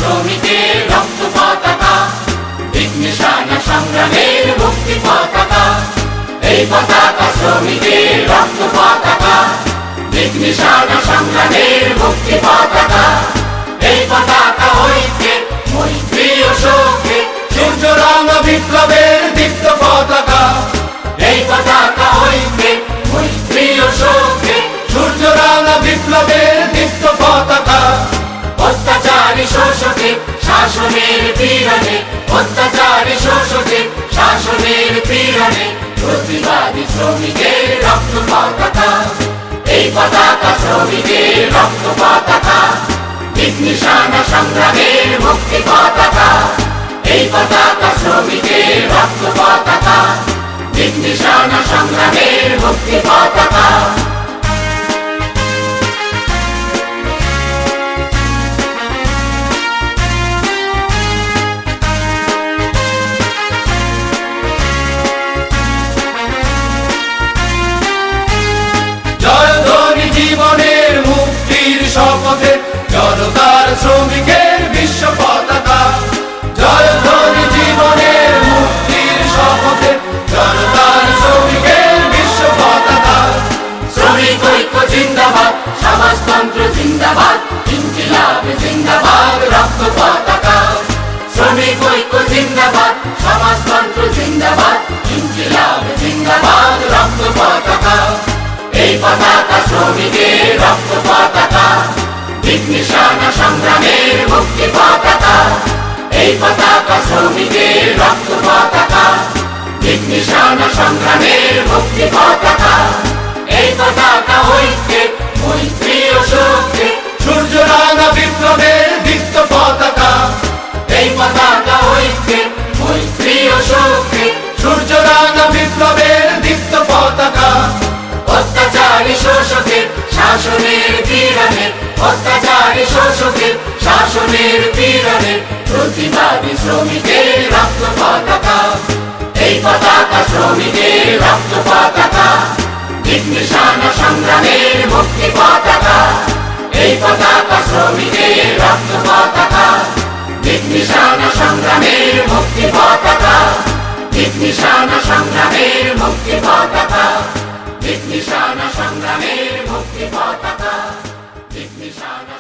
শ্রমিকের রক্ত পতাকা, দিক নিশানা সংগ্রামের মুক্তি পতাকা। এই পতাকা শ্রমিকের রক্ত পতাকা, দিক নিশানা সংগ্রামের মুক্তি পতাকা। এই পতাকা ঐক্যে মৈত্রী ও শোকে, সূর্য রঙ বিপ্লবের দীপ্ত পতাকা। এই পতাকা ঐক্যে মৈত্রী ও শোকে, সূর্য রঙ বিপ্লবের দীপ্ত পতাকা। অত্যাচারী শোষকে শাসনের পীড়নে, অত্যাচারী শোষকে শাসনের পীড়নে, প্রতিবাদী শ্রমিকের রক্ত পতাকা। এই পতাকা শ্রমিকের রক্ত পতাকা, দিক নিশানা সংগ্রামের মুক্তি পতাকা। এই পতাকা শ্রমিকের রক্ত পতাকা, দিক নিশানা সংগ্রামের মুক্তি পতাকা। জীবনের মুক্তির শপথে জনতার শ্রমিকের বিশ্ব পতাকা। জয়ধ্বনি জীবনের মুক্তির শপথে জনতার শ্রমিকের বিশ্ব পতাকা। শ্রমিক ঐক্য জিন্দাবাদ, সমাজতন্ত্র জিন্দাবাদ, ইনকিলাব জিন্দাবাদ, রক্ত পতাকা। শ্রমিক ঐক্য জিন্দাবাদ, সমাজতন্ত্র জিন্দাবাদ, ইনকিলাব জিন্দাবাদ, রক্ত পতাকা। এই পতাকা শ্রমিকের রক্ত পতাকা, দিক নিশানা সংগ্রামের মুক্তি পতাকা। এই পতাকা শ্রমিকের রক্ত পতাকা, দিক নিশানা সংগ্রামের মুক্তি পতাকা। এই পতাকা ঐক্যে মৈত্রী ও শোকে, সূর্য রঙ বিপ্লবের দীপ্ত পতাকা। এই পতাকা ঐক্যে মৈত্রী ও শোকে, সূর্য রঙ বিপ্লবের দীপ্ত পতাকা। অত্যাচারী শোষকের শাসনের পীড়নে, অত্যাচারী শোষকের শাসনের পীড়নে, প্রতিবাদী শ্রমিকের রক্ত পতাকা। এই পতাকা শ্রমিকের রক্ত পতাকা, দিক নিশানা সংগ্রামের মুক্তি পতাকা। এই পতাকা শ্রমিকের রক্ত পতাকা, দিক নিশানা সংগ্রামের মুক্তি পতাকা। দিক নিশানা সংগ্রামের মুক্তি পতাকা, দিক নিশানা সংগ্রামের মুক্তি পতাকা। দিক নিশানা